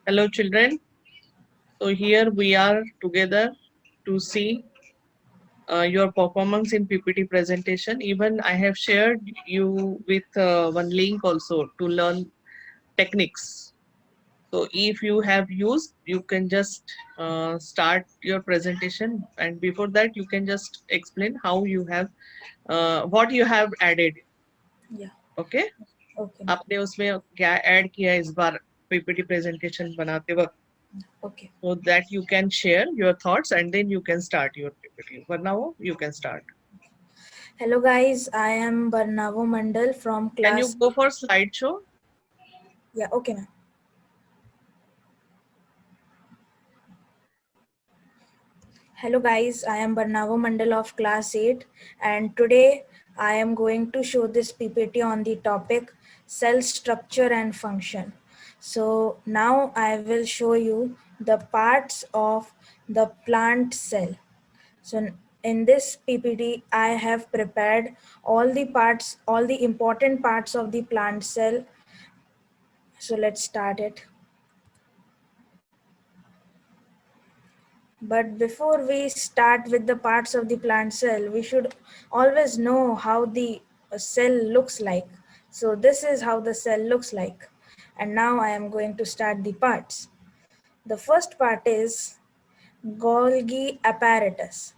Hello, children. So here we are together to see your performance in PPT presentation. Even I have shared you with one link also to learn techniques. So if you have used, you can just start your presentation, and before that, you can just explain how you have what you have added. Yeah. Okay? Okay. आपने उसमें क्या add किया इस बार PPT presentation बनाते वक्त, Okay. so that you can share your thoughts and then you can start your PPT. For now, you can start. Hello guys, I am Barnavo Mandal from Can you class. go for slideshow? Yeah, okay now. Hello guys, I am Barnavo Mandal of class 8 and today I am going to show this PPT on the topic cell structure and function. So now I will show you the parts of the plant cell. So in this PPT, I have prepared all the parts, all the important parts of the plant cell. So let's start it. But before we start with the parts of the plant cell, we should always know how the cell looks like. So this is how the cell looks like. And now I am going to start the parts. The first part is Golgi apparatus.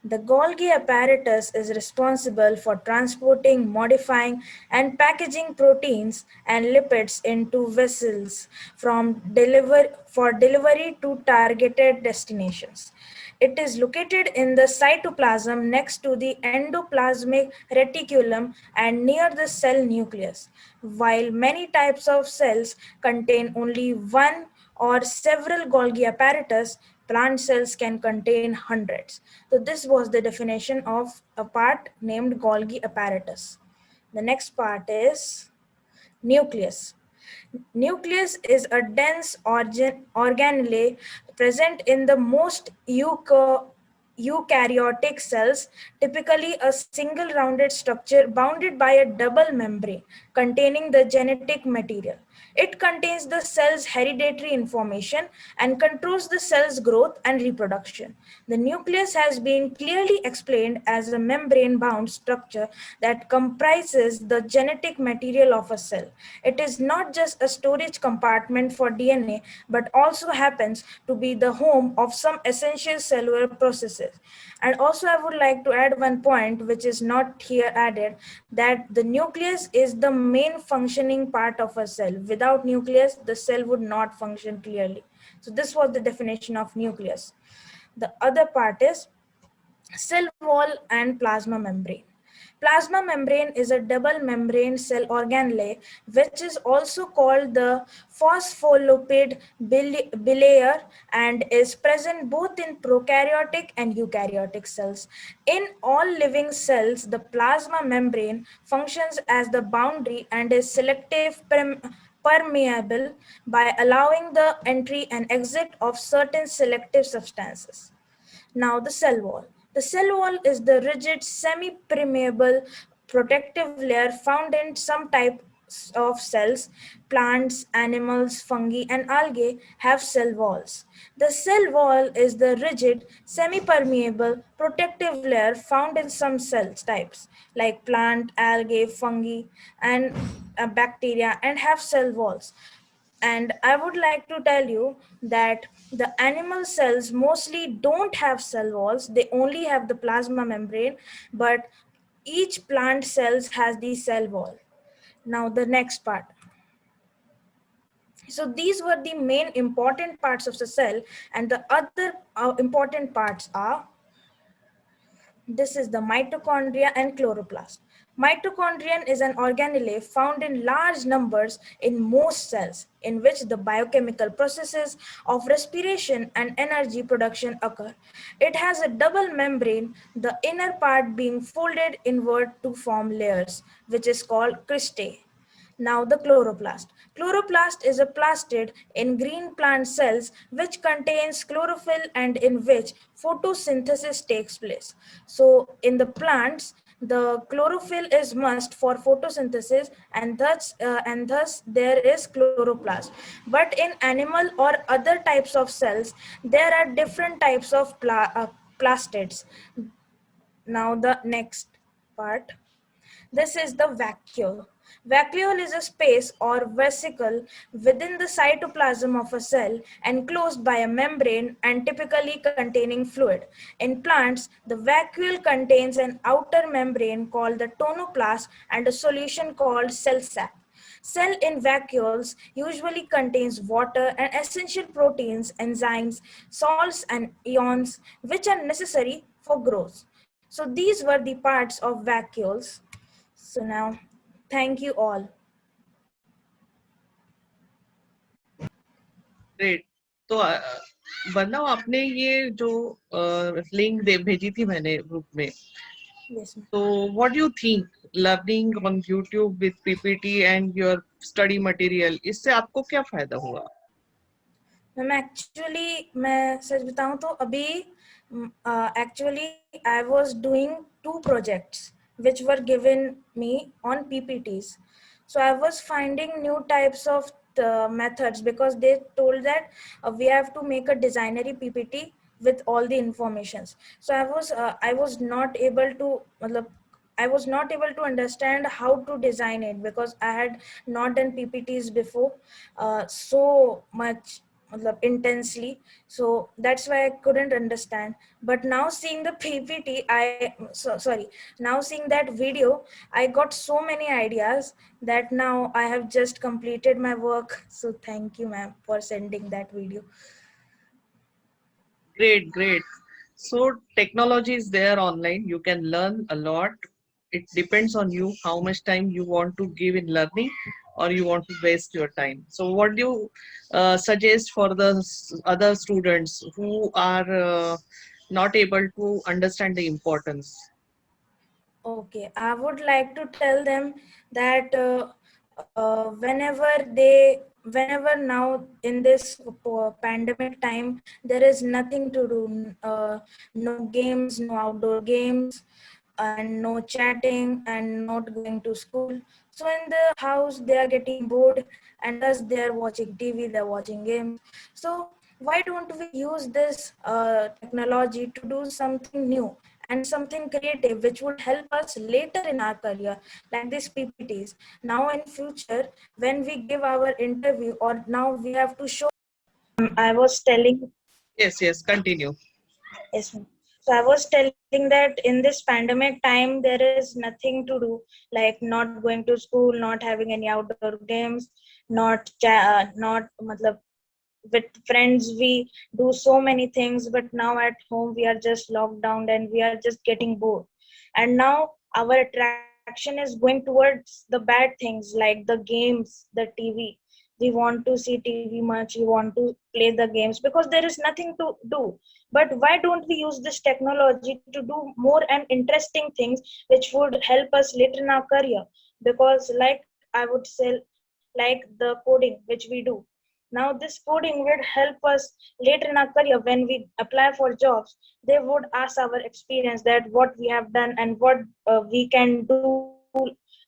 The Golgi apparatus is responsible for transporting, modifying, and packaging proteins and lipids into vessels for delivery to targeted destinations. It is located in the cytoplasm next to the endoplasmic reticulum and near the cell nucleus. While many types of cells contain only one or several Golgi apparatus, plant cells can contain hundreds. So this was the definition of a part named Golgi apparatus. The next part is nucleus. Nucleus is a dense organelle present in the most eukaryotic cells, typically a single rounded structure bounded by a double membrane containing the genetic material. It contains the cell's hereditary information and controls the cell's growth and reproduction. The nucleus has been clearly explained as a membrane bound structure that comprises the genetic material of a cell. It is not just a storage compartment for DNA, but also happens to be the home of some essential cellular processes. And also, I would like to add one point which is not here added, that the nucleus is the main functioning part of a cell. Without nucleus, the cell would not function clearly. So, this was the definition of nucleus. The other part is cell wall and plasma membrane. Plasma membrane is a double membrane cell organelle which is also called the phospholipid bilayer and is present both in prokaryotic and eukaryotic cells. In all living cells, the plasma membrane functions as the boundary and is selective permeable by allowing the entry and exit of certain selective substances. Now, the cell wall. The cell wall is the rigid, semi permeable protective layer found in some types of cells. Plants, animals, fungi, and algae have cell walls. The cell wall is the rigid, semi permeable protective layer found in some cell types like plant, algae, fungi, and bacteria, and have cell walls. And I would like to tell you that the animal cells mostly don't have cell walls, they only have the plasma membrane, but each plant cells has the cell wall. Now the next part. So these were the main important parts of the cell, and the other important parts are, this is the mitochondria and chloroplast. Mitochondrion is an organelle found in large numbers in most cells, in which the biochemical processes of respiration and energy production occur. It has a double membrane, the inner part being folded inward to form layers, which is called cristae. Now the chloroplast. Chloroplast is a plastid in green plant cells which contains chlorophyll and in which photosynthesis takes place. So in the plants, The chlorophyll is must for photosynthesis, and thus there is chloroplast. But in animal or other types of cells, there are different types of plastids. Now the next part. This is the vacuole. Vacuole is a space or vesicle within the cytoplasm of a cell enclosed by a membrane and typically containing fluid. In plants, the vacuole contains an outer membrane called the tonoplast and a solution called cell sap. Cell in vacuoles usually contains water and essential proteins, enzymes, salts and ions which are necessary for growth. So these were the parts of vacuoles. So now, thank you all. Great. तो बरना आपने ये जो link दे भेजी थी मैंने group में, Yes, ma'am. तो what do you think learning on YouTube with PPT and your study material, इससे आपको क्या फायदा हुआ? मैम एक्चुअली मैं सच बताऊं तो अभी actually I was doing 2 projects which were given me on PPTs. So I was finding new types of the methods because they told that we have to make a designery PPT with all the informations. So I was not able to matlab, I was not able to understand how to design it because I had not done PPTs before so much intensely, so that's why I couldn't understand. But now seeing the PPT, now seeing that video, I got so many ideas that now I have just completed my work. So thank you, ma'am, for sending that video. Great, great. So technology is there online. You can learn a lot. It depends on you how much time you want to give in learning or you want to waste your time. So what do you suggest for the other students who are not able to understand the importance? Okay, I would like to tell them that whenever now in this pandemic time, there is nothing to do. No games, no outdoor games, and no chatting, and not going to school. So in the house, they are getting bored, and thus they are watching TV, they are watching games. So why don't we use this technology to do something new and something creative which would help us later in our career, like these PPTs? Now in future, when we give our interview or now we have to show, I was telling. Yes, yes, continue. Yes, ma'am. So I was telling that in this pandemic time, there is nothing to do, like not going to school, not having any outdoor games, not matlab, with friends we do so many things, but now at home we are just locked down and we are just getting bored. And now our attraction is going towards the bad things like the games, the TV. We want to see TV much, we want to play the games because there is nothing to do. But why don't we use this technology to do more and interesting things which would help us later in our career? Because like I would say, like the coding which we do now, this coding would help us later in our career when we apply for jobs. They would ask our experience, that what we have done and what we can do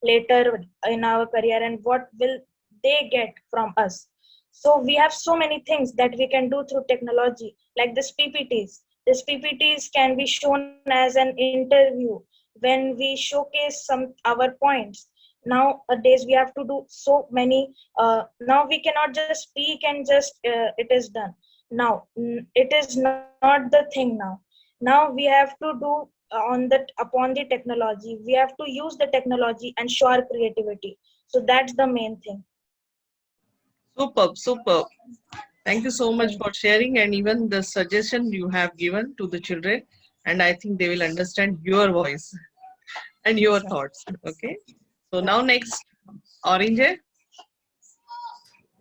later in our career and what will they get from us. So we have so many things that we can do through technology, like this PPTs. This PPTs can be shown as an interview when we showcase some our points. Nowadays we have to do so many. Now we cannot just speak and just it is done. Now it is not the thing. Now we have to do on that upon the technology. We have to use the technology and show our creativity. So that's the main thing. Superb, superb. Thank you so much for sharing and even the suggestion you have given to the children. And I think they will understand your voice and your thoughts. Okay. So now next, Orange.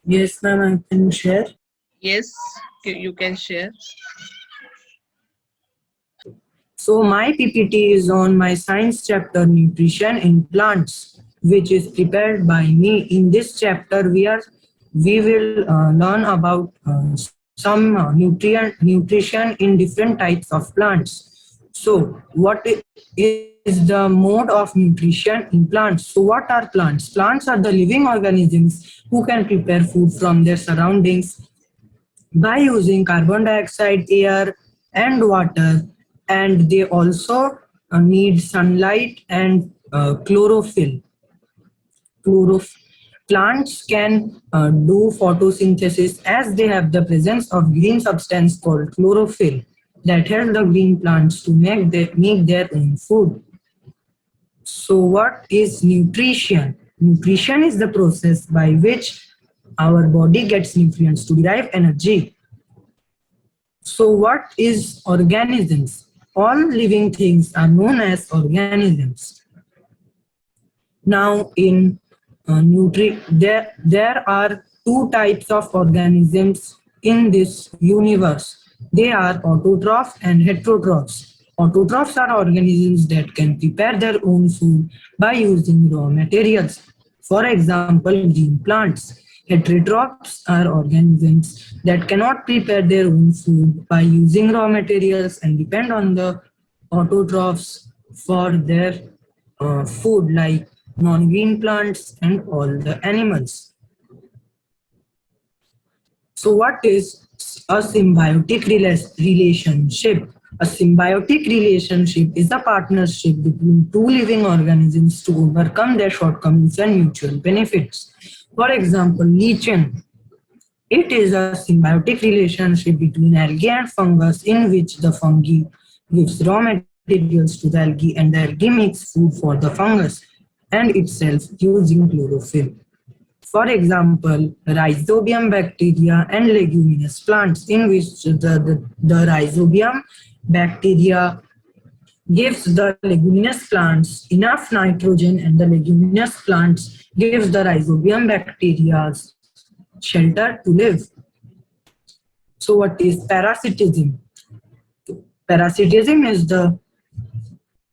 Yes, ma'am, I can share. Yes, you can share. So my PPT is on my science chapter nutrition in plants, which is prepared by me. In this chapter, we will learn about some nutrition in different types of plants. So what is is the mode of nutrition in plants. So what are plants? Plants are the living organisms who can prepare food from their surroundings by using carbon dioxide, air, and water, and they also need sunlight and chlorophyll. Chlorophyll. Plants can do photosynthesis as they have the presence of green substance called chlorophyll that help the green plants to make their own food. So what is nutrition? Nutrition is the process by which our body gets nutrients to derive energy. So what is organisms? All living things are known as organisms. Now in there are two types of organisms in this universe. They are autotrophs and heterotrophs. Autotrophs are organisms that can prepare their own food by using raw materials. For example, green plants. Heterotrophs are organisms that cannot prepare their own food by using raw materials and depend on the autotrophs for their food, like non-green plants and all the animals. So what is a symbiotic relationship? A symbiotic relationship is a partnership between two living organisms to overcome their shortcomings and mutual benefits. For example, lichen. It is a symbiotic relationship between algae and fungus in which the fungi gives raw materials to the algae and the algae makes food for the fungus and itself using chlorophyll. For example, rhizobium bacteria and leguminous plants, in which the rhizobium bacteria gives the leguminous plants enough nitrogen and the leguminous plants gives the rhizobium bacteria shelter to live. So what is parasitism? Parasitism is the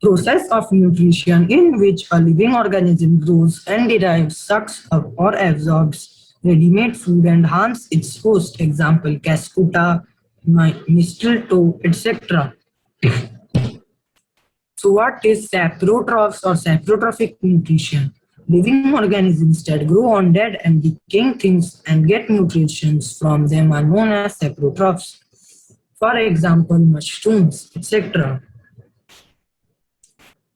process of nutrition in which a living organism grows and derives, sucks up or absorbs ready-made food and harms its host. Example, Cascuta, mistletoe, etc. So what is saprotrophs or saprotrophic nutrition? Living organisms that grow on dead and decaying things and get nutrition from them are known as saprotrophs. For example, mushrooms, etc.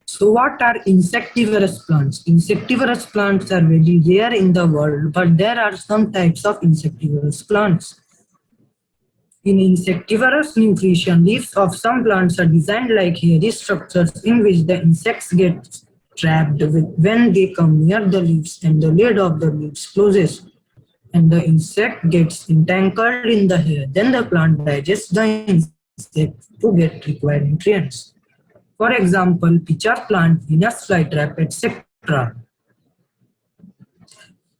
So what are insectivorous plants? Insectivorous plants are very rare in the world, but there are some types of insectivorous plants. In insectivorous nutrition, leaves of some plants are designed like hairy structures in which the insects get trapped when they come near the leaves and the lid of the leaves closes and the insect gets entangled in the hair. Then the plant digests the insect to get required nutrients. For example, pitcher plant, Venus flytrap, etc.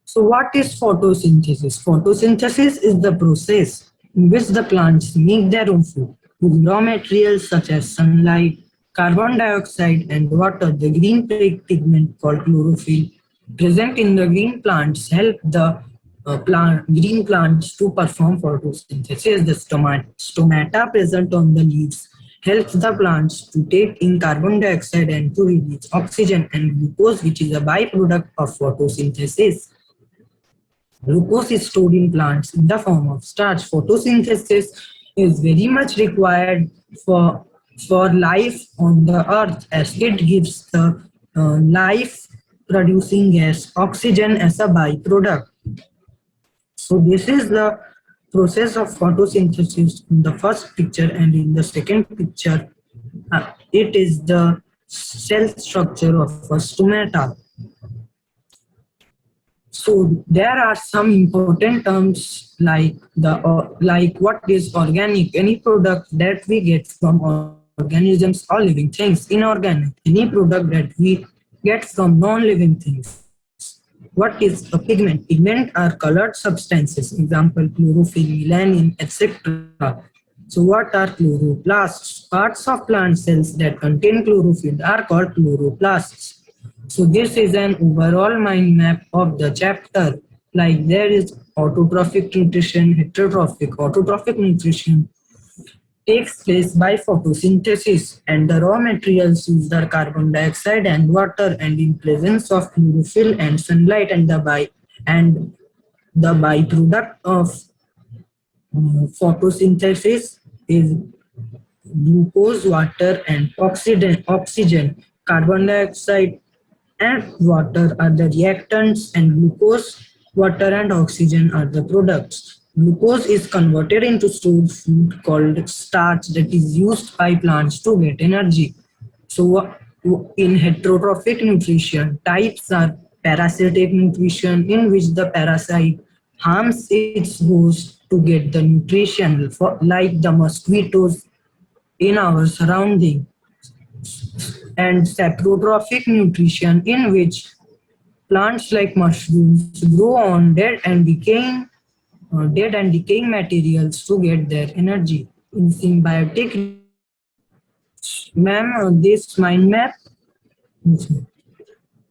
So what is photosynthesis? Photosynthesis is the process in which the plants make their own food with raw materials such as sunlight, carbon dioxide, and water. The green pigment called chlorophyll present in the green plants help the green plants to perform photosynthesis. The stomata present on the leaves helps the plants to take in carbon dioxide and to release oxygen and glucose, which is a byproduct of photosynthesis. Glucose is stored in plants in the form of starch. Photosynthesis is very much required for life on the earth as it gives the life producing gas oxygen as a byproduct. So this is the process of photosynthesis in the first picture, and in the second picture it is the cell structure of a stomata. So there are some important terms like what is organic, any product that we get from organisms or living things. Inorganic, any product that we get from non-living things. What is a pigment? Pigment are colored substances, example chlorophyll, melanin, etc. So what are chloroplasts? Parts of plant cells that contain chlorophyll are called chloroplasts. So this is an overall mind map of the chapter. Like there is autotrophic nutrition, heterotrophic. Autotrophic nutrition takes place by photosynthesis, and the raw materials used are carbon dioxide and water, and in presence of chlorophyll and sunlight, and the byproduct of photosynthesis is glucose, water, and oxygen. Carbon dioxide and water are the reactants, and glucose, water, and oxygen are the products. Glucose is converted into stored food called starch that is used by plants to get energy. So, in heterotrophic nutrition, types are parasitic nutrition, in which the parasite harms its host to get the nutrition, like the mosquitoes in our surrounding, and saprotrophic nutrition, in which plants like mushrooms grow on dead and decaying materials to get their energy. In symbiotic, ma'am, this mind map.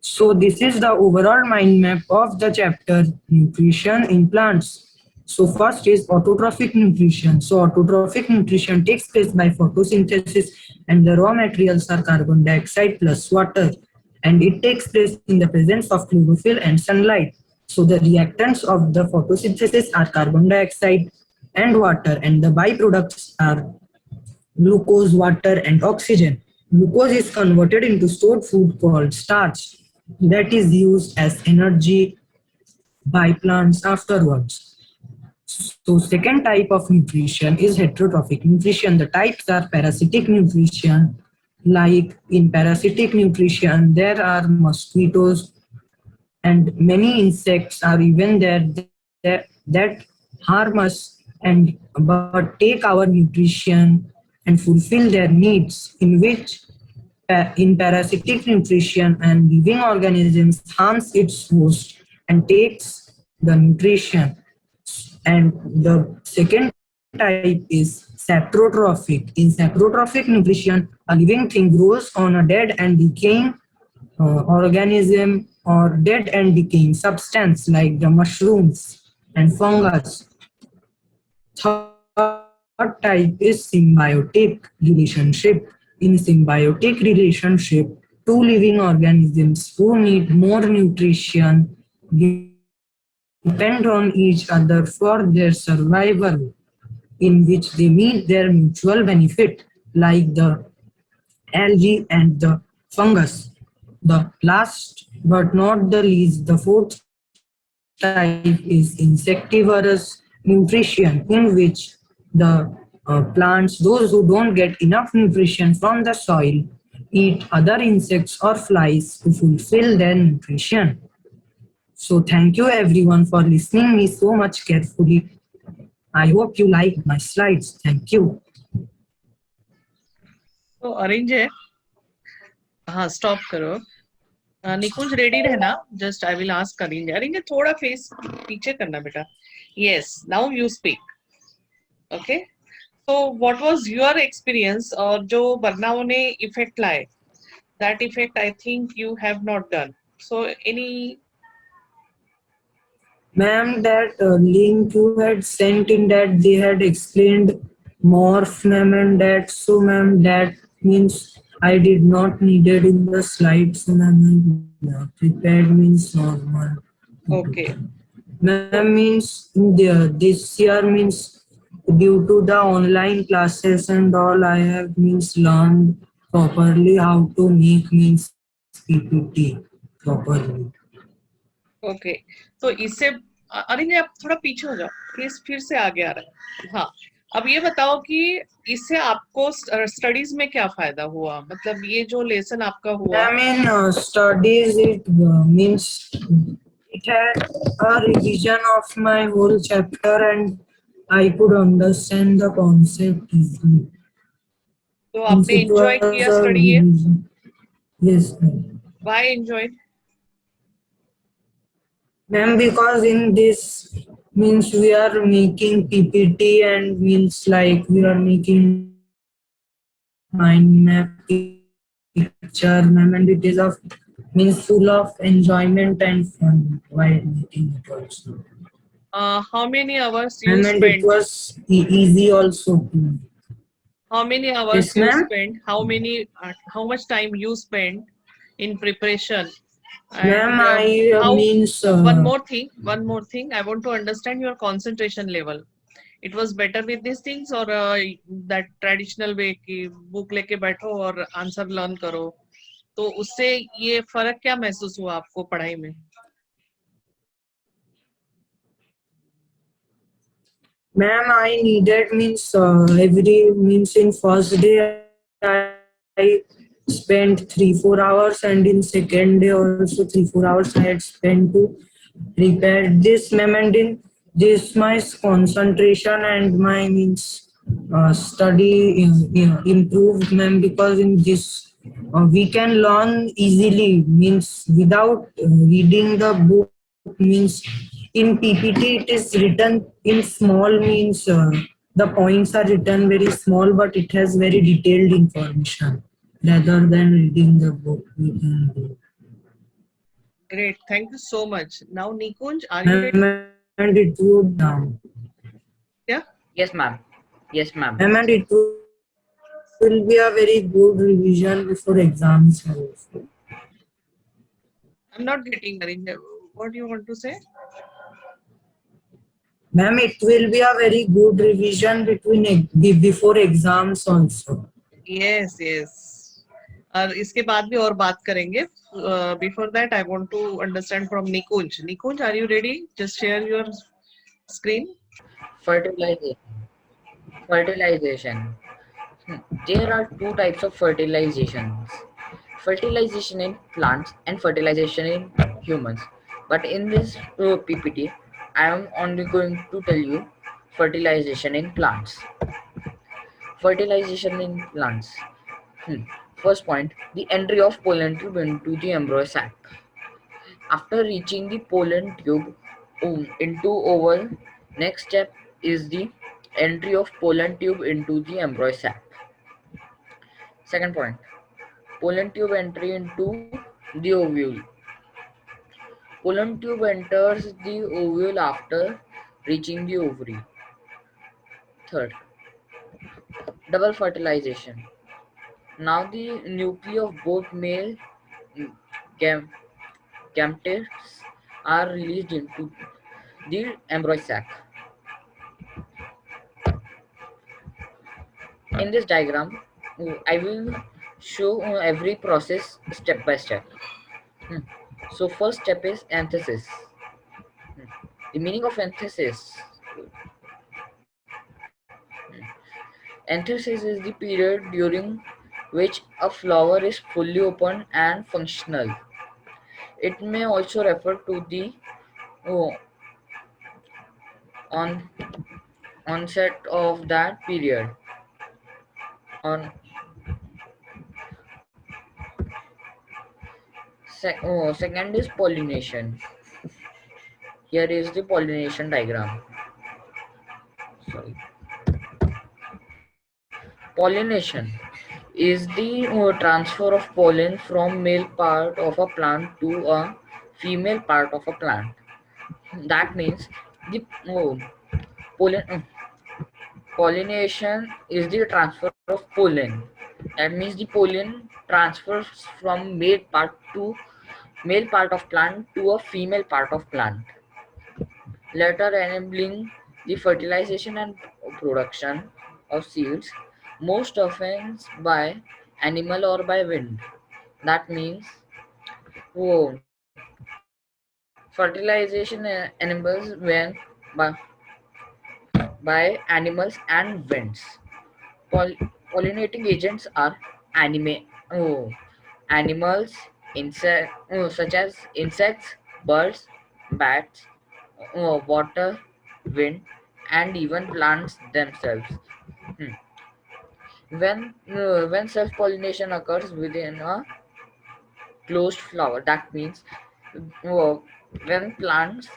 So this is the overall mind map of the chapter nutrition in plants. So first is autotrophic nutrition. So autotrophic nutrition takes place by photosynthesis, and the raw materials are carbon dioxide plus water, and it takes place in the presence of chlorophyll and sunlight. So the reactants of the photosynthesis are carbon dioxide and water, and the byproducts are glucose, water, and oxygen. Glucose is converted into stored food called starch that is used as energy by plants afterwards. So second type of nutrition is heterotrophic nutrition. The types are parasitic nutrition. Like in parasitic nutrition, there are mosquitoes and many insects are even there that harm us and but take our nutrition and fulfill their needs, in which in parasitic nutrition and living organisms harms its host and takes the nutrition. And the second type is saprotrophic. In saprotrophic nutrition, a living thing grows on a dead and decaying organism or dead and decaying substance like the mushrooms and fungus. Third type is symbiotic relationship. In symbiotic relationship, two living organisms who need more nutrition depend on each other for their survival, in which they meet their mutual benefit, like the algae and the fungus. The last but not the least, the fourth type is insectivorous nutrition, in which the plants, those who don't get enough nutrition from the soil, eat other insects or flies to fulfill their nutrition. So thank you everyone for listening me so much carefully. I hope you like my slides. Thank you. तो अरिंजय, हाँ stop करो. Nikunj ready रहना. Just I will ask Arinjay. Arinjay थोड़ा face पीछे करना बेटा. Yes, now you speak. Okay, so what was your experience, और जो बरनाओ ने इफेक्ट लाए, that effect I think you have not done. So any... Ma'am, that link you had sent in that they had explained morph, ma'am, and that. So, ma'am, that means I did not needed in the slides, so ma'am, prepared means normal. Okay. Ma'am, means this year means due to the online classes and all, I have means learned properly how to make means PPT properly. Okay. तो इससे अरिंजय आप थोड़ा पीछे हो जाओ, फिर से आगे आ रहा है. हाँ, अब ये बताओ कि इससे आपको स्टडीज में क्या फायदा हुआ, मतलब ये जो लेसन आपका हुआ. I mean, studies it means it had a revision of my whole chapter and I could understand the concept easily. तो आपने एंजॉय किया स्टडी ये? Yes, ma'am. Why enjoyed? Ma'am, because in this means we are making PPT and means like we are making mind map picture, ma'am, and it is of means full of enjoyment and fun while making it also. How many hours you Ma'am, and spent? it was easy also. how many hours Yes, you ma'am. spend? How much time you spend in preparation? Ma'am, And I how? means One more thing. I want to understand your concentration level. It was better with these things or that traditional way कि book लेके बैठो और answer learn करो. तो उससे ये फर्क क्या महसूस हुआ आपको पढ़ाई में? ma'am, I needed means every means in first day I spent 3-4 hours, and in second day also 3-4 hours I had spent to prepare this, ma'am. And in this my concentration and my means study improved, ma'am, because in this we can learn easily means without reading the book means in PPT it is written in small means the points are written very small, but it has very detailed information rather than reading the book we can do. Great, thank you so much. Now Nikunj, are you ready? Ma'am, and it would Yeah. Yes, ma'am. Yes, ma'am. ma'am, and it will be a very good revision before exams also. I'm not getting Arindya. What do you want to say? Ma'am, it will be a very good revision before exams also. Yes, yes. और इसके बाद भी और बात करेंगे. Before that, I want to understand from Nikunj. Nikunj, are you ready? Just share your screen. Fertilization. Fertilization. There are two types of fertilizations. Fertilization in plants and fertilization in humans. But in this PPT, I am only going to tell you fertilization in plants. Fertilization in plants. First point, the entry of pollen tube into the embryo sac. After reaching the pollen tube into oval, next step is the entry of pollen tube into the embryo sac. Second point, pollen tube entry into the ovule. Pollen tube enters the ovule after reaching the ovary. Third, double fertilization. Now the nuclei of both male gam- gametes are released into the embryo sac. In this diagram, I will show every process step by step. Hmm. So first step is anthesis. The meaning of anthesis. Anthesis is the period during which a flower is fully open and functional. It may also refer to the uh, on onset of that period. On second is pollination. Here is the pollination diagram. Sorry. Pollination is the transfer of pollen from male part of a plant to a female part of a plant. That means the pollen, pollination is the transfer of pollen. That means the pollen transfers from male part of plant to a female part of plant, later enabling the fertilization and production of seeds, most often by animal or by wind. That means oh, fertilization enables when by, by animals and winds. Poll- Pollinating agents are oh, animals, such as insects, birds, bats, water, wind, and even plants themselves. Hmm. When self pollination occurs within a closed flower, that means uh, when plants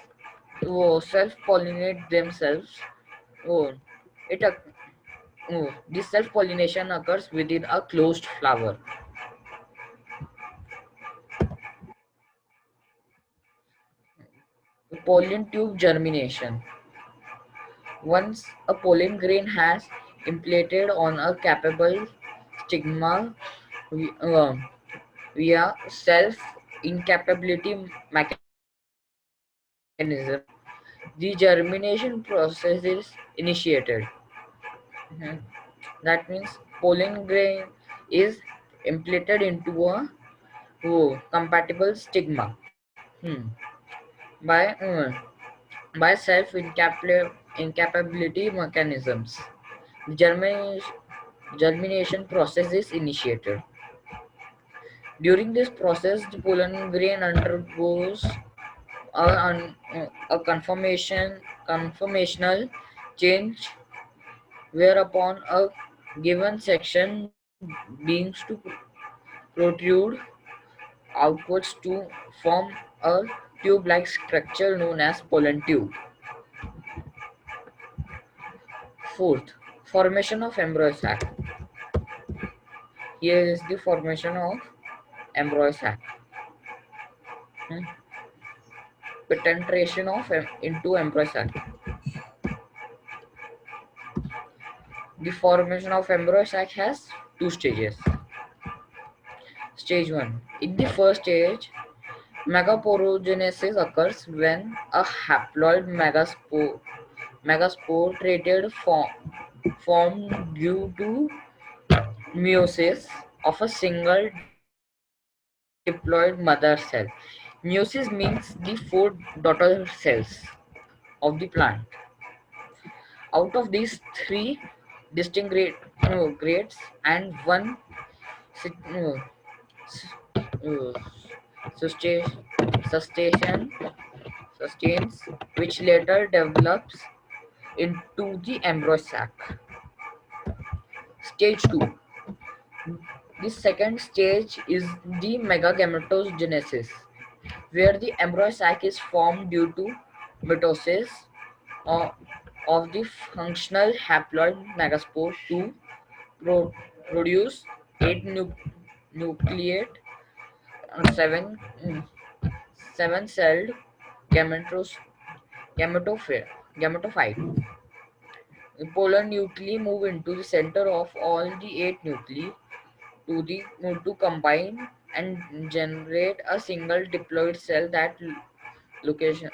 self pollinate themselves, uh, it this self pollination occurs within a closed flower. Pollen tube germination. Once a pollen grain has implanted on a capable stigma via self-incapability mechanism. The germination process is initiated. Mhm. That means pollen grain is implanted into a compatible stigma by self-incapability mechanisms. The germination process is initiated. During this process, the pollen grain undergoes a conformational change whereupon a given section begins to protrude outwards to form a tube-like structure known as pollen tube. Fourth, formation of embryo sac. Here is the formation of embryo sac. Hmm. Penetration of into embryo sac. The formation of embryo sac has two stages. Stage 1. In the first stage, megaporogenesis occurs when a haploid megaspore treated formed due to meiosis of a single diploid mother cell. Meiosis means the four daughter cells of the plant. Out of these three distinct grades and one sit- uh, s- uh, sustain, sustains, which later develops into the embryo sac. Stage 2. The second stage is the megagametogenesis, where the embryo sac is formed due to mitosis of, of the functional haploid megaspore to produce 8 nucleate, 7 seven-celled gametos, gametophyte. The pollen nuclei move into the center of all the 8 nuclei to combine and generate a single diploid cell location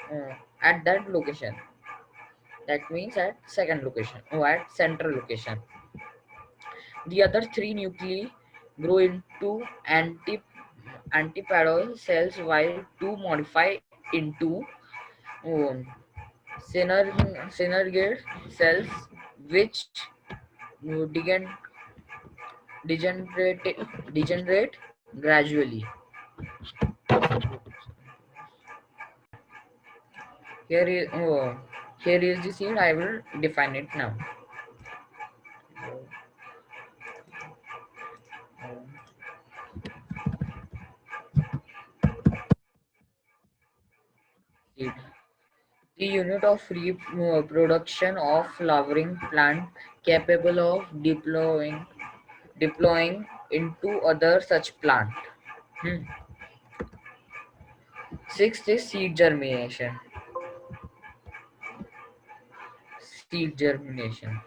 at that location. That means at second location or at central location. The other 3 nuclei grow into antipodal cells while 2 modify into um, synergid cells which degenerate, degenerate gradually. Here is here is the seed. I will define it now. Seed. The unit of reproduction of flowering plant capable of deploying into other such plant. Hmm. Sixth is seed germination. Seed germination.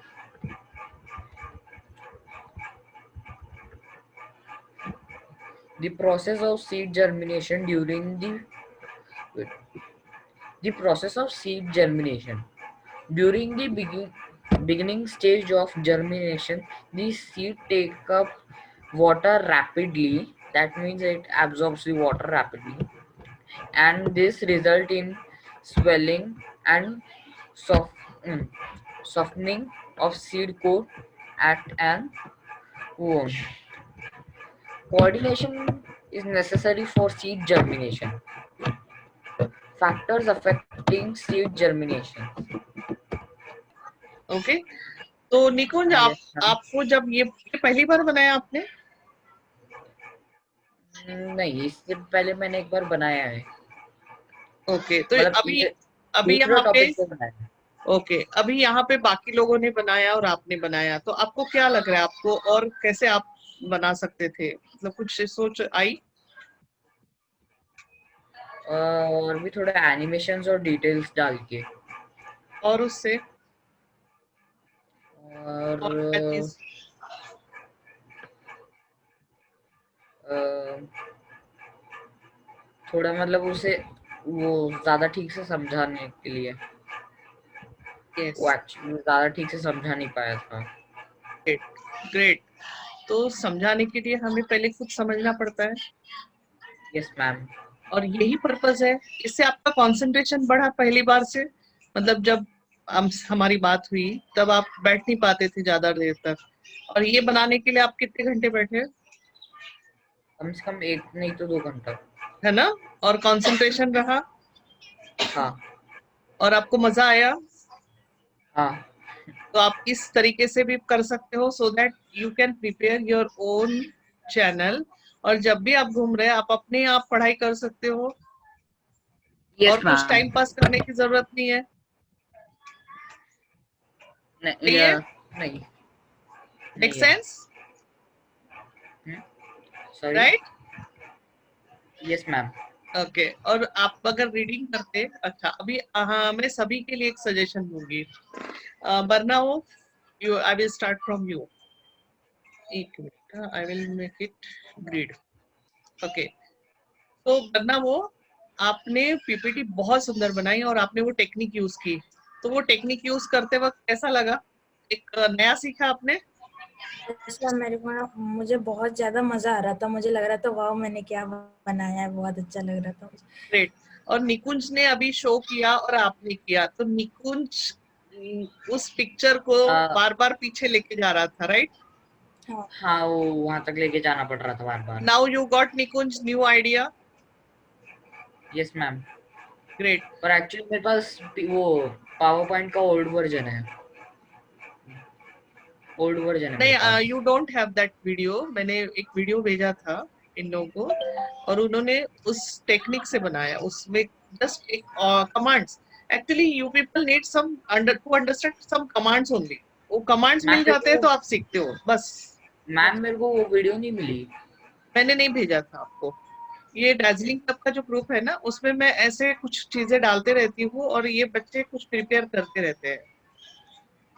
The process of seed germination the process of seed germination during the beginning stage of germination, the seed take up water rapidly. That means it absorbs the water rapidly, and this result in swelling and soft, mm, softening of seed coat at an wound. Coordination is necessary for seed germination. Factors affecting seed germination. Okay, तो निकुंज Yes, ma'am. आपको जब ये पहली बार बनाया आपने? नहीं, इससे पहले मैंने एक बार बनाया है। ओके, तो मतलब अभी दूसरे यहाँ पे टॉपिक पे बनाया है। ओके, अभी यहाँ पे बाकी लोगों ने बनाया और आपने बनाया, तो आपको क्या लग रहा है, आपको और कैसे आप बना सकते थे, मतलब कुछ सोच आई? और भी थोड़ा एनिमेशंस और डिटेल्स डाल के। और उससे और और क्या चीज? थोड़ा मतलब उसे वो ज्यादा ठीक से समझाने के लिए, यस, वो एक्चुअली ज्यादा ठीक से समझा नहीं पाया था। Great great. तो समझाने के लिए हमें पहले खुद समझना पड़ता है, यस मैम। और यही पर्पस है। इससे आपका कंसंट्रेशन बढ़ा पहली बार से। मतलब जब हमारी बात हुई तब आप बैठ नहीं पाते थे ज्यादा देर तक, और ये बनाने के लिए आप कितने घंटे बैठे, कम से कम 1 नहीं तो 2 घंटा। है ना? और कंसंट्रेशन रहा, हाँ और आपको मजा आया। हाँ। तो आप इस तरीके से भी कर सकते हो, so that you can prepare your own channel. और जब भी आप घूम रहे हैं आप अपने आप पढ़ाई कर सकते हो, यस और कुछ मैम। टाइम पास करने की जरूरत नहीं है। नहीं सही है? नहीं मेक नहीं है। Sense? Sorry. Right? Yes ma'am. Okay. और आप अगर रीडिंग करते, अच्छा अभी हाँ, मैं सभी के लिए एक सजेशन दूंगी। Barnao, you I will start from you. एक minute, I will make it grid. Okay. तो बरनाओ, आपने पीपीटी बहुत सुंदर बनाई और आपने वो टेक्निक यूज की। तो वो टेक्निक यूज करते वक्त कैसा लगा? एक नया सीखा आपने? ऐसा मेरे को ना, मुझे बहुत ज्यादा मजा आ रहा था, मुझे लग रहा था वाह मैंने क्या बनाया है, बहुत अच्छा लग रहा था मुझे। ग्रेट। और निकुंज ने अभी शो किया और आपने किया, तो निकुंज उस पिक्चर को बार बार पीछे लेके जा रहा था, राइट? हाँ हाँ वो वहां तक लेके जाना पड़ रहा था बार बार। Now you got Nikunj new idea. Yes ma'am. Great. पर एक्चुअली मेरे पास वो पावर पॉइंट का ओल्ड वर्जन है, ओल्ड वर्जन है मेरे नहीं, पास। You don't have that video. मैंने एक वीडियो भेजा था इन लोगों को, और उन्होंने उस टेक्निक से बनाया। उसमें जस्ट एक commands, actually you people need some to understand some commands only. वो कमांड्स मैम मिल मेरे जाते हैं को तो आप सीखते हो बस। मैम मेरे को वो वीडियो नहीं मिली। मैंने नहीं भेजा था आपको। ये दार्जिलिंग क्लब का जो ग्रुप है ना, उसमें मैं ऐसे कुछ चीजें डालते रहती हूँ, और ये बच्चे कुछ प्रिपेयर करते रहते हैं,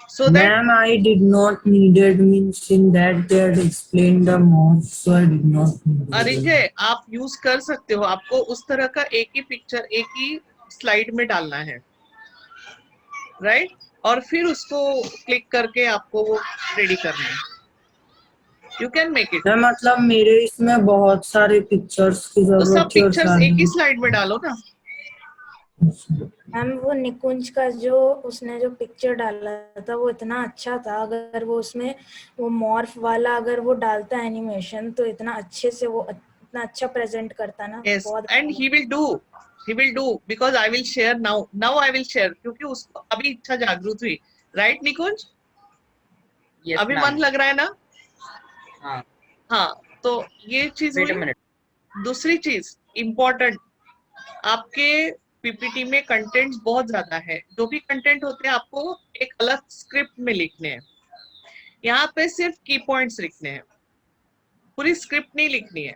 so that Ma'am, I did not needed means in that they had explained the more, so I did not need it. अरिजय आप यूज कर सकते हो। आपको उस तरह का एक ही पिक्चर एक ही स्लाइड में डालना है, राइट? और फिर उसको क्लिक करके आपको वो रेडी करना है। You can make it. Ma'am मतलब मेरे इसमें बहुत सारे पिक्चर्स की तो जरूरत सब थी और पिक्चर्स एक ही सारे स्लाइड में डालो ना। मैम वो निकुंज का जो उसने जो पिक्चर डाला था वो इतना अच्छा था, अगर वो उसमें वो मॉर्फ वाला अगर वो डालता एनिमेशन तो इतना अच्छे से वो इतना अच्छा प्रेजेंट करता ना, यस, बहुत and he will do because I will share now I will share, क्योंकि उसको अभी इच्छा जागृत हुई, राइट निकुंज? यस अभी मन मैम। लग रहा है ना? हाँ। हाँ। तो ये चीज वेट अ हुई। मिनट। दूसरी चीज इम्पोर्टेंट, आपके पीपीटी में कंटेंट्स बहुत ज्यादा है। जो भी कंटेंट होते हैं आपको एक अलग स्क्रिप्ट में लिखने हैं। यहाँ पे सिर्फ की पॉइंट्स लिखने हैं, पूरी स्क्रिप्ट नहीं लिखनी है।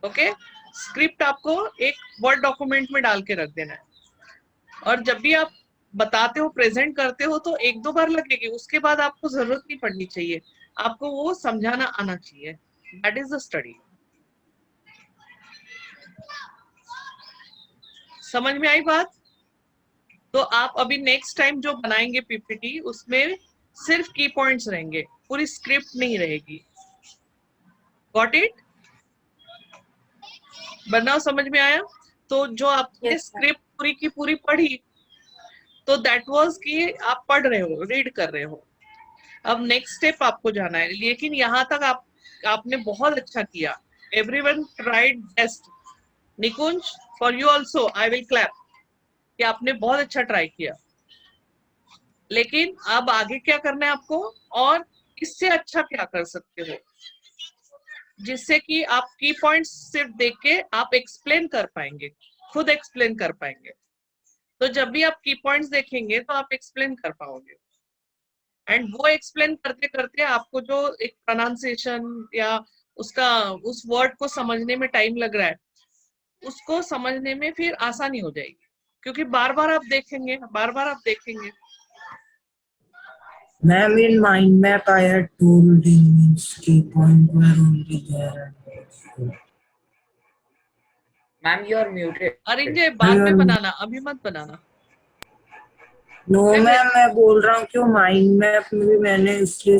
ओके? स्क्रिप्ट आपको एक वर्ड डॉक्यूमेंट में डाल के रख देना है, और जब भी आप बताते हो, प्रेजेंट करते हो, तो एक दो बार लगेगी, उसके बाद आपको जरूरत नहीं पड़नी चाहिए। आपको वो समझाना आना चाहिए। That is the study. समझ में आई बात? तो आप अभी नेक्स्ट टाइम जो बनाएंगे पीपीटी, उसमें सिर्फ की पॉइंट्स रहेंगे, पूरी स्क्रिप्ट नहीं रहेगी। Got it? बनाओ, समझ में आया? तो जो आपने Yes, स्क्रिप्ट पूरी की पूरी पढ़ी, तो दैट वाज कि आप पढ़ रहे हो, रीड कर रहे हो। अब नेक्स्ट स्टेप आपको जाना है, लेकिन यहाँ तक आपने बहुत अच्छा किया। Everyone tried best. Nikunj, for you also I will clap कि आपने बहुत अच्छा ट्राई किया। लेकिन अब आगे क्या करना है आपको, और इससे अच्छा क्या कर सकते हो, जिससे कि आप की पॉइंट्स सिर्फ देख के आप एक्सप्लेन कर पाएंगे, खुद एक्सप्लेन कर पाएंगे। तो जब भी आप की पॉइंट्स देखेंगे तो आप एक्सप्लेन कर पाओगे, एंड वो एक्सप्लेन करते करते आपको जो एक प्रोनाउंसिएशन या उसका उस वर्ड को समझने में टाइम लग रहा है, उसको समझने में फिर आसानी हो जाएगी, क्योंकि बार बार आप देखेंगे, बार बार आप देखेंगे। Ma'am, in mind map I had told him its key point were only there. Ma'am, you are muted. अरिंजे बाद में बनाना, अभी मत बनाना. नो मैं- मैम, मैं बोल रहा हूँ कि माइंड मैप में भी मैंने इसलिए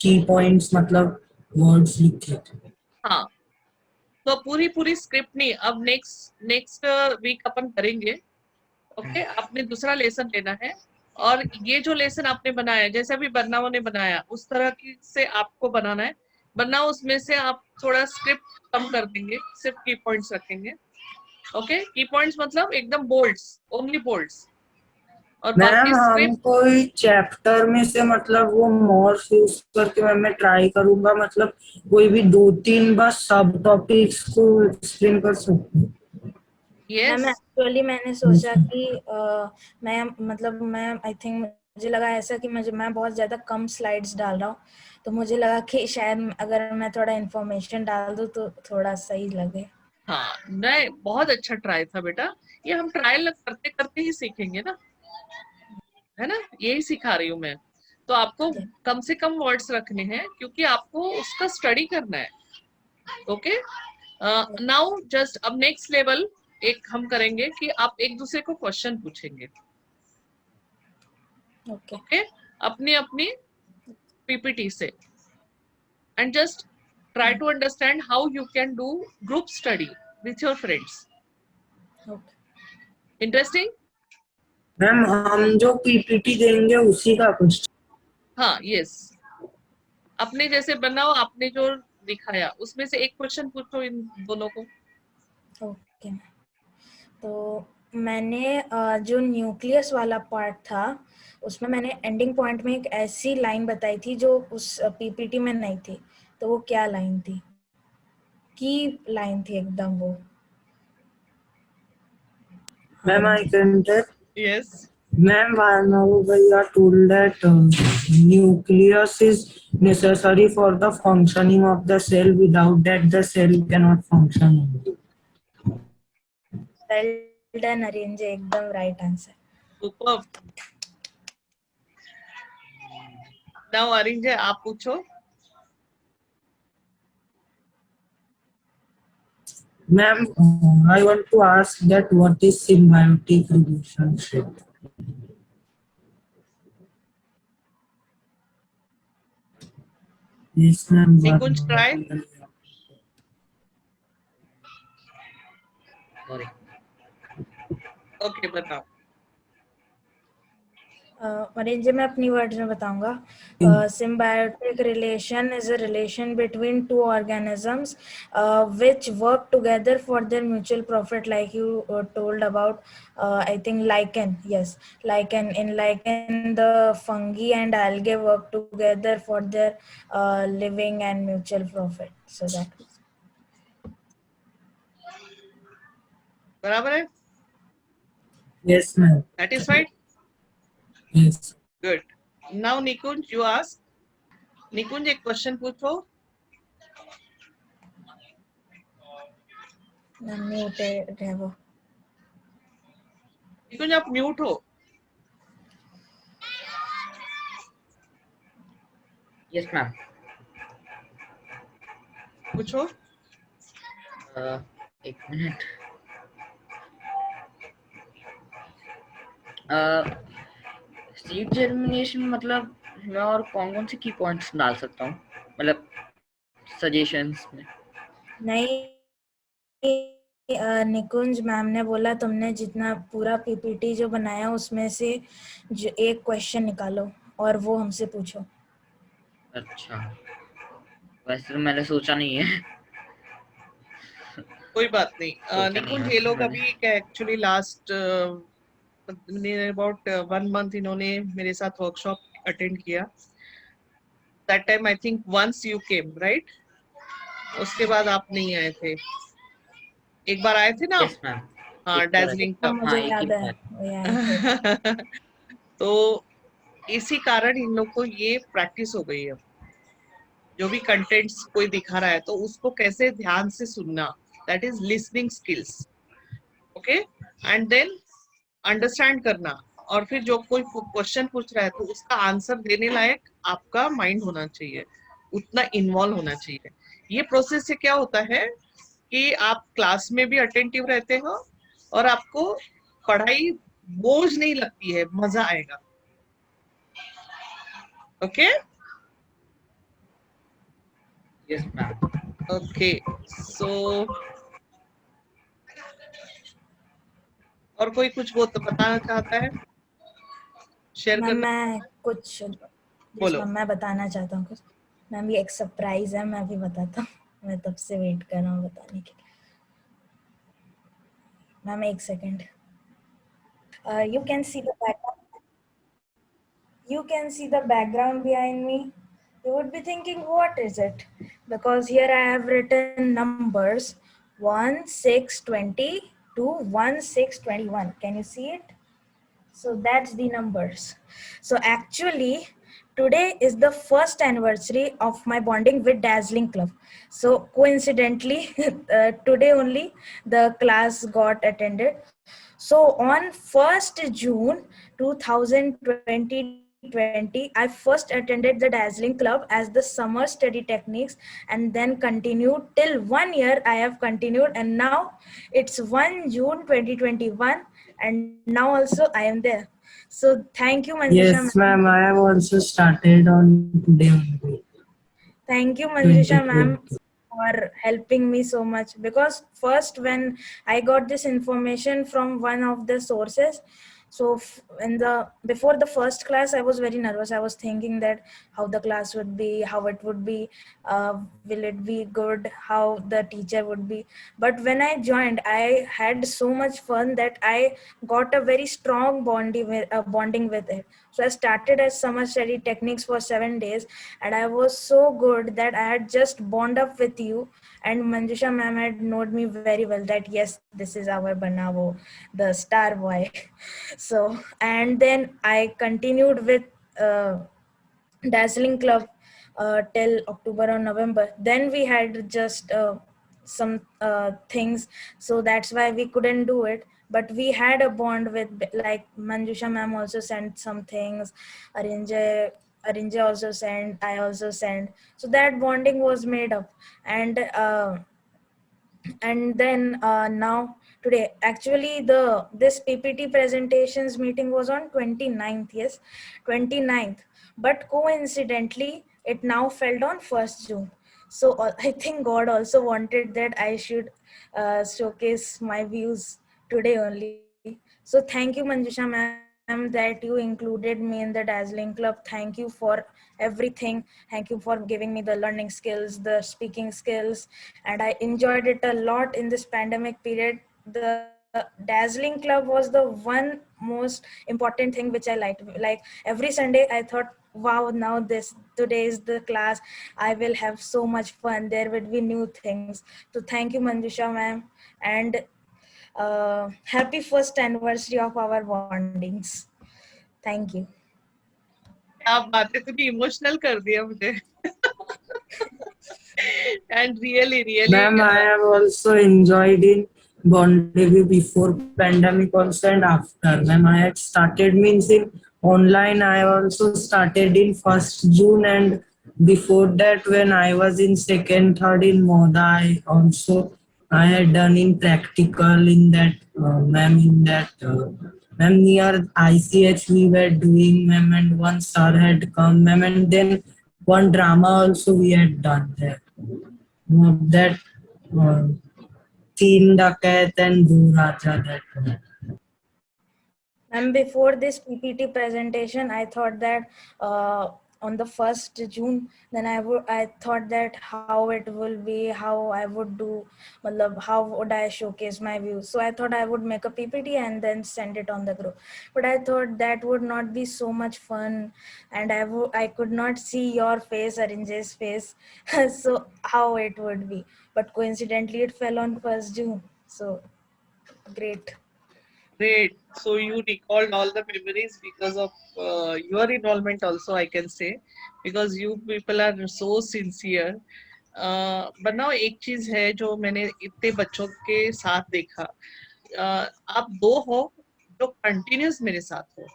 की पॉइंट्स मतलब वर्ड्स लिखे थे. हाँ, तो पूरी स्क्रिप्ट नहीं. अब नेक्स्ट वीक अपन करेंगे. ओके, आपने दूसरा लेसन लेना है और ये जो लेसन आपने बनाया है, जैसे अभी बन्नाओं ने बनाया उस तरह की से आपको बनाना है. बन्नाओ उसमें से आप थोड़ा स्क्रिप्ट कम कर देंगे, सिर्फ की पॉइंट्स रखेंगे. ओके, की पॉइंट्स मतलब एकदम बोल्ड्स, ओनली बोल्ड्स. और मैम बाकी हम स्क्रिप्ट कोई चैप्टर में से मतलब वो मॉर्फ यूज करके मैं ट्राई करूंगा, मतलब कोई भी 2-3 बस सब टॉपिक्स को एक्सप्लेन कर सकते हैं. Ma'am yes. एक्चुअली मैंने सोचा कि मैं आई थिंक मुझे लगा ऐसा कि मैं बहुत ज्यादा कम स्लाइड्स डाल रहा हूँ, तो मुझे लगा कि शायद अगर मैं थोड़ा इन्फॉर्मेशन डाल दूँ तो थोड़ा सही लगे. हाँ, नहीं, बहुत अच्छा ट्राई था बेटा. ये हम ट्रायल करते करते ही सीखेंगे ना, है ना. यही सिखा रही हूँ मैं. तो आपको कम से कम वर्ड्स रखने हैं क्योंकि आपको उसका स्टडी करना है. ओके, नाउ जस्ट अब नेक्स्ट लेवल एक हम करेंगे कि आप एक दूसरे को क्वेश्चन पूछेंगे. ओके. ओके, अपनी अपनी पीपीटी से, and just try to understand how you can do group study with your friends. Okay. Interesting? Ma'am हम जो पीपीटी देंगे उसी का कुछ. हाँ, यस. अपने जैसे बनाओ, आपने जो दिखाया उसमें से एक क्वेश्चन पूछो इन दोनों को. ओके. तो मैंने जो न्यूक्लियस वाला पार्ट था उसमें मैंने एंडिंग पॉइंट में एक ऐसी लाइन बताई थी जो उस पीपीटी में नहीं थी. तो वो क्या लाइन थी? की लाइन थी एकदम वो. Ma'am I can tell. Yes. Ma'am, Varnavya told that nucleus is necessary for the functioning of the cell. Without that, the cell cannot function. Well done arrange, एकदम राइट आंसर. Superb. Now अरिंजे आप पूछो. Ma'am, I want to ask that what is symbiotic relationship? Yes, ma'am. Nikunj try. Sorry. Okay, बताओ. Arrange मैं अपनी words में बताऊंगा. Symbiotic relation is a relation between two organisms which work together for their mutual profit, like you told about I think lichen. Yes, lichen. In lichen, the fungi and algae work together for their living and mutual profit. So that was. बराबर है. Yes, ma'am. Satisfied? Yes. Good. Now Nikunj you ask. निकुंज एक question पूछो. Muted है वो. निकुंज आप mute हो. Yes, ma'am. पूछो. एक मिनट. सीड जर्मिनेशन मतलब मैं और कौन कौन से की पॉइंट्स डाल सकता हूँ, मतलब सजेशंस में? नहीं, निकुंज मैम ने बोला तुमने जितना पूरा पीपीटी जो बनाया उसमें से जो एक क्वेश्चन निकालो और वो हमसे पूछो. अच्छा, वैसे तो मैंने सोचा नहीं है. कोई बात नहीं. सोचा नहीं निकुंज है ये लोग मैंने. अभी एक्चुअली लास्ट अबाउट 1 month इन्होंने मेरे साथ वर्कशॉप अटेंड किया. That time I think once you came, right? उसके बाद आप नहीं आए थे. एक बार आए थे ना. Yes ma'am. हाँ, डैजलिंग हाँ, कप. मुझे याद है वो याद है. तो इसी कारण इन लोग को ये प्रैक्टिस हो गई है. जो भी कंटेंट्स कोई दिखा रहा है तो उसको कैसे ध्यान से सुनना, that is listening skills. Okay, and then understand करना और फिर जो कोई क्वेश्चन पूछ रहा है तो उसका आंसर देने लायक आपका माइंड होना चाहिए, उतना इन्वॉल्व होना चाहिए। ये प्रोसेस से क्या होता है कि आप क्लास में भी अटेंटिव रहते हो और आपको पढ़ाई बोझ नहीं लगती है, मजा आएगा। Okay Yes, ma'am. Okay so और कोई कुछ वो तो बताना चाहता है, शेयर मैम करना? मैं कुछ यस बोलो। मैम मैं बताना चाहता हूँ कुछ। मैम ये एक सरप्राइज है, मैं अभी बताता हूँ, मैं तब से वेट कर रहा हूँ बताने के लिए। मैम एक second. You can see the background, you can see the background behind me. You would be thinking, what is it? Because here I have written numbers 1, 6, 20 to 1, 6, 21. Can you see it? So that's the numbers. So actually, today is the first anniversary of my bonding with Dazzling Club. So coincidentally, today only the class got attended. So on 1st June 2020, I first attended the Dazzling Club as the summer study techniques, and then continued till 1 year. I have continued, and now it's 1 June 2021, and now also I am there. So thank you, Manjusha. Yes, ma'am. I have also started on today only, Thank you, Manjusha ma'am, 2020. for helping me so much. Because first, when I got this information from one of the sources, so in the before the first class, I was very nervous. I was thinking that how the class would be, how it would be, will it be good, how the teacher would be. But when I joined, I had so much fun that I got a very strong bonding with it. So I started as summer study techniques for 7 days, and I was so good that I had just bond up with you. And Manjusha ma'am had known me very well that yes, this is our Banavo, the star boy. So, and then I continued with Dazzling Club till October or November. Then we had just some things, so that's why we couldn't do it. But we had a bond with, like Manjusha ma'am also sent some things, Arinja also sent, I also sent. So that bonding was made up, and then now today actually this PPT presentations meeting was on 29th. Yes, 29th, but coincidentally it now fell on 1st June. So I think God also wanted that I should showcase my views today only. So thank you, Manjusha ma'am, that you included me in the Dazzling Club. Thank you for everything. Thank you for giving me the learning skills, the speaking skills, and I enjoyed it a lot in this pandemic period. The Dazzling Club was the one most important thing which I liked. Like every Sunday, I thought, wow, now today is the class. I will have so much fun. There will be new things. So thank you, Manjusha ma'am, and happy first anniversary of our bondings. Thank you. आप बातें तो emotional कर दिया मुझे। And really Ma'am, I have also enjoyed in Bondeview before pandemic also and after. Ma'am, I had started means in online. I also started in 1st June, and before that when I was in second, third in Moda, I had done in practical in that ma'am in that ma'am near ICH we were doing ma'am, and one sir had come ma'am, and then one drama also we had done there. That uh, Teen Dakat and Do Raja, that one. And before this PPT presentation, I thought that on the 1st June, then I thought that how it will be, how I would do, how would I showcase my views. So I thought I would make a PPT and then send it on the group. But I thought that would not be so much fun, and I could not see your face, Arinjay's face. So how it would be. But coincidentally, it fell on 1st June. So great. great. So you recalled all the memories because of your involvement also, I can say, because you people are so sincere. but now एक चीज है जो मैंने इतने बच्चों के साथ देखा, आप दो हो जो कंटिन्यूस मेरे साथ हो,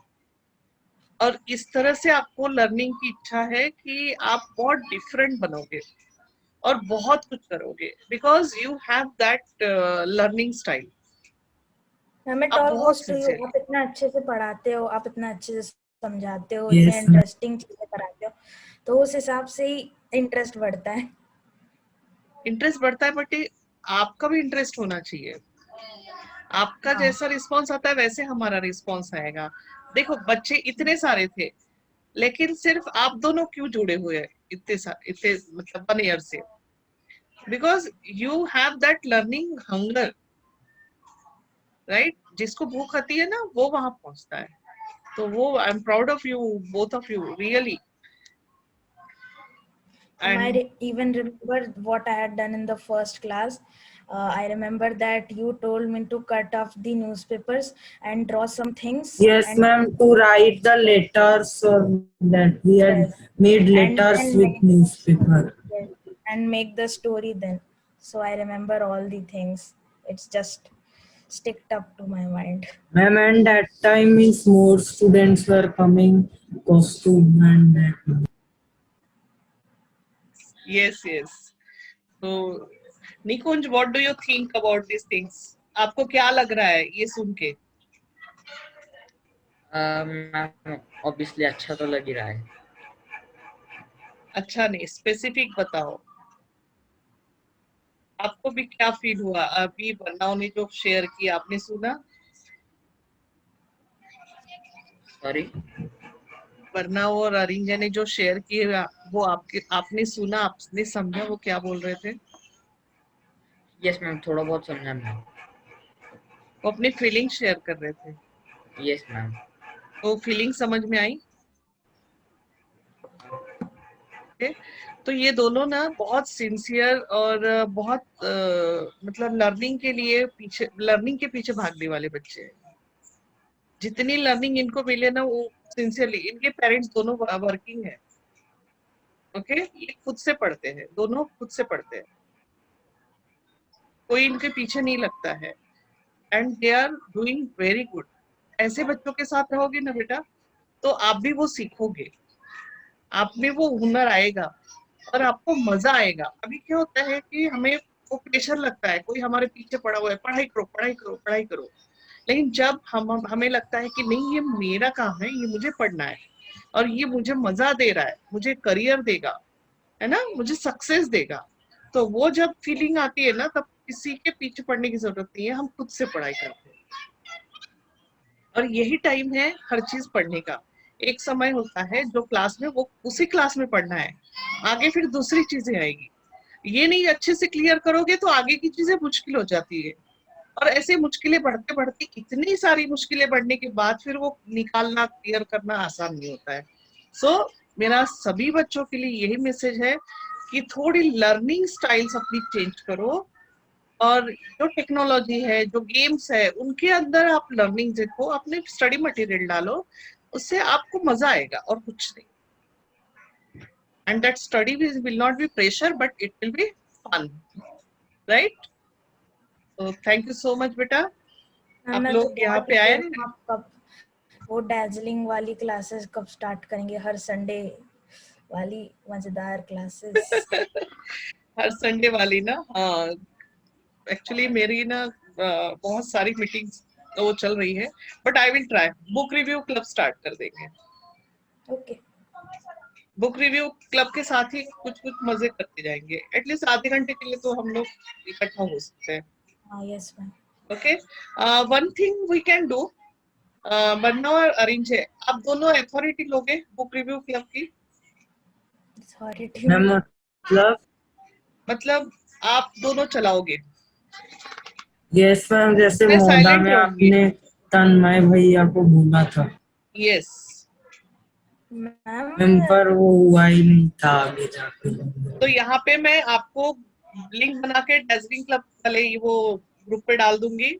और इस तरह से आपको लर्निंग की इच्छा है कि आप बहुत डिफरेंट बनोगे और बहुत कुछ करोगे, because you have that learning style. Ma'am it आप ऑल बहुत गोस टू यू, सिंसियर। आप इतना अच्छे से पढ़ाते हो, आप इतना अच्छे से समझाते हो, इतने Yes, ma'am. इंटरेस्टिंग चीजें कराते हो, तो उस हिसाब से ही इंटरेस्ट बढ़ता है। इंटरेस्ट बढ़ता है, बट आपका भी इंटरेस्ट होना चाहिए। आपका हाँ। जैसा रिस्पॉन्स आता है वैसे हमारा रिस्पॉन्स आएगा। देखो बच्चे इतने सारे थे, लेकिन सिर्फ आप दोनों क्यों जुड़े हुए हैं इतने मतलब 1 ईयर से? Because you have that learning hunger, right? जिसको भूख आती है ना वो वहां पहुंचता है। तो वो I am proud of you, both of you, really. I and even remember what I had done in the first class. I remember that you told me to cut off the newspapers and draw some things. Yes, And ma'am. To write the letters that we had yes, made and letters then with newspaper. yes, and make the story then. So I remember all the things. It's just sticked up to my mind. Ma'am, and that time means more students were coming, costume and that. Yes yes. तो Nikunj, what do you think about this things? आपको क्या लग रहा है ये सुन के? Ma'am obviously अच्छा तो लग ही रहा है। अच्छा नहीं, स्पेसिफिक बताओ, आपको भी क्या फील हुआ? अभी बन्नाव ने जो शेयर किया आपने सुना? सॉरी, बन्नाव और अरिंजा ने जो शेयर किए वो आपने सुना, आपने समझा वो क्या बोल रहे थे? यस मैम, थोड़ा बहुत समझा मैम। वो अपनी फीलिंग शेयर कर रहे थे। Yes ma'am. तो फीलिंग समझ में आई? ओके। तो ये दोनों ना बहुत सिंसियर और बहुत मतलब लर्निंग के पीछे भागने वाले बच्चे हैं। जितनी लर्निंग इनको मिले ना वो सिंसियरली, इनके पेरेंट्स दोनों वर्किंग है। ओके, ये खुद से पढ़ते हैं, दोनों खुद से पढ़ते हैं, कोई इनके पीछे नहीं लगता है। And they are doing very good. ऐसे बच्चों के साथ रहोगे ना बेटा, तो आप भी वो सीखोगे, आप में वो हुनर आएगा और आपको मजा आएगा। अभी क्या होता है कि हमें वो प्रेशर लगता है, कोई हमारे पीछे पड़ा हुआ है, पढ़ाई करो पढ़ाई करो पढ़ाई करो। लेकिन जब हमें लगता है कि नहीं, ये मेरा काम है, ये मुझे पढ़ना है और ये मुझे मजा दे रहा है, मुझे करियर देगा, है ना, मुझे सक्सेस देगा, तो वो जब फीलिंग आती है ना, तब किसी के पीछे पढ़ने की जरूरत नहीं है, हम खुद से पढ़ाई करते हैं। और यही टाइम है हर चीज पढ़ने का। एक समय होता है जो क्लास में वो उसी क्लास में पढ़ना है, आगे फिर दूसरी चीजें आएगी। ये नहीं अच्छे से क्लियर करोगे तो आगे की चीजें मुश्किल हो जाती है। और ऐसे मुश्किलें बढ़ते बढ़ते, इतनी सारी मुश्किलें बढ़ने के बाद फिर वो निकालना, क्लियर करना आसान नहीं होता है। सो मेरा सभी बच्चों के लिए यही मैसेज है कि थोड़ी लर्निंग स्टाइल्स अपनी चेंज करो, और जो टेक्नोलॉजी है, जो गेम्स है, उनके अंदर आप लर्निंग देखो, अपने स्टडी मटेरियल डालो, उससे आपको मजा आएगा और कुछ नहीं। And that study will not be pressure, but it will be fun, right? तो थैंक यू सो मच बेटा, मैम आप मैं तो लोग यहाँ बहुत पे आए। eager हूँ, आप कब वो डैजलिंग वाली क्लासेस कब स्टार्ट करेंगे? हर संडे वाली मजेदार क्लासेस। हर संडे वाली ना? हाँ, एक्चुअली मेरी ना बहुत सारी मीटिंग्स तो वो चल रही है, but I will try. Book review club start कर देंगे। ओके। बुक रिव्यू क्लब के साथ ही कुछ कुछ मजे करते जाएंगे, एटलीस्ट आधे घंटे के लिए तो हम लोग इकट्ठा हो सकते हैं। हाँ yes ma'am. Okay, one thing we can do, बनना और अरेंज है, आप दोनों अथॉरिटी लोगे बुक रिव्यू क्लब की? अथॉरिटी मैम मतलब? मतलब आप दोनों चलाओगे? यस मैम, जैसे मैं मोहदा साइलेंट में रहूंगी। आपने तन्मय भैया को बोला था यस। मैम। मैम, पर वो हुआ ही नहीं था आगे जाके। तो यहाँ पे मैं आपको लिंक बना के डेजलिंग क्लब वाले वो ग्रुप पे डाल दूंगी,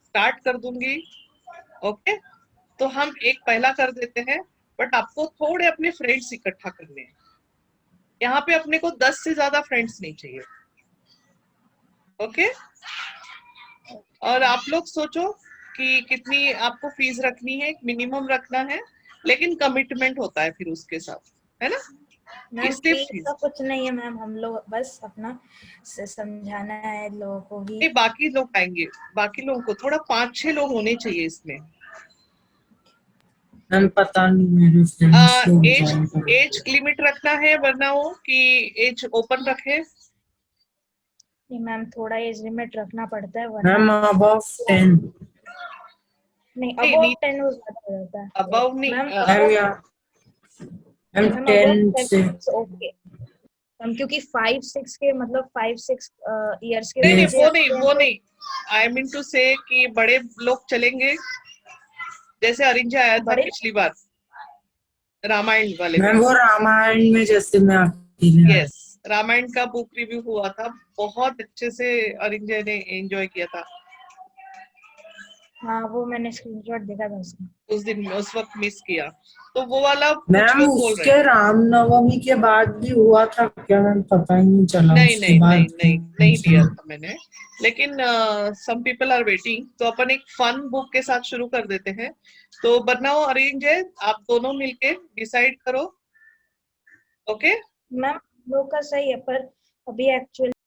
स्टार्ट कर दूंगी। ओके, तो हम एक पहला कर देते हैं, बट आपको थोड़े अपने फ्रेंड्स इकट्ठा करने हैं। यहाँ पे अपने को 10 से ज्यादा फ्रेंड्स नहीं चाहिए। ओके, और आप लोग सोचो कि कितनी आपको फीस रखनी है, मिनिमम रखना है, लेकिन कमिटमेंट होता है फिर उसके साथ, है ना। मैम इसलिए फीस का कुछ नहीं है मैम, हम लोग बस अपना समझाना है लोगों को भी। नहीं, बाकी लोग आएंगे, बाकी लोगों को थोड़ा 5-6 लोग होने चाहिए इसमें। मैम पता नहीं मेरे फ्रेंड्स लोग एज ज्वाइन करेंगे। एज लिमिट रखना है वरना वो कि एज ओपन रखे। नहीं मैम थोड़ा एज लिमिट रखना पड़ता है मैम वरना अबव 10। नहीं, नहीं, अबव 10 हो जाता है above नहीं, मैम। मैम या मैम मैम 10 से ओके मैम, क्योंकि 5-6 के मतलब 5-6 इयर्स के नहीं नहीं, बच्चे वो होते नहीं हैं वो तो- नहीं, आई मीन टू से कि बड़े लोग चलेंगे, जैसे अरिंजा आया था बड़े पिछली बार रामायण वाले में। मैम वो रामायण में जैसे मैं अकेले आया। यस, रामायण का बुक रिव्यू हुआ था, बहुत अच्छे से अरिंजा ने एंजॉय किया था। हाँ वो मैंने स्क्रीनशॉट देखा था उसका। उस दिन उस वक्त मिस किया, तो वो वाला कुछ मैम लोग बोल रहे उसके रामनवमी के बाद भी हुआ था क्या मैम? पता ही नहीं चला नहीं उसके नहीं बाद नहीं नहीं नहीं cancel लिया हो। था मैंने, लेकिन सम पीपल आर वेटिंग, तो अपन एक फन बुक के साथ शुरू कर देते हैं। तो बनाओ, अरेंज है, आप दोनों मिलके डिसाइड करो। ओके मैम लोग का सही है पर अभी एक्चुअली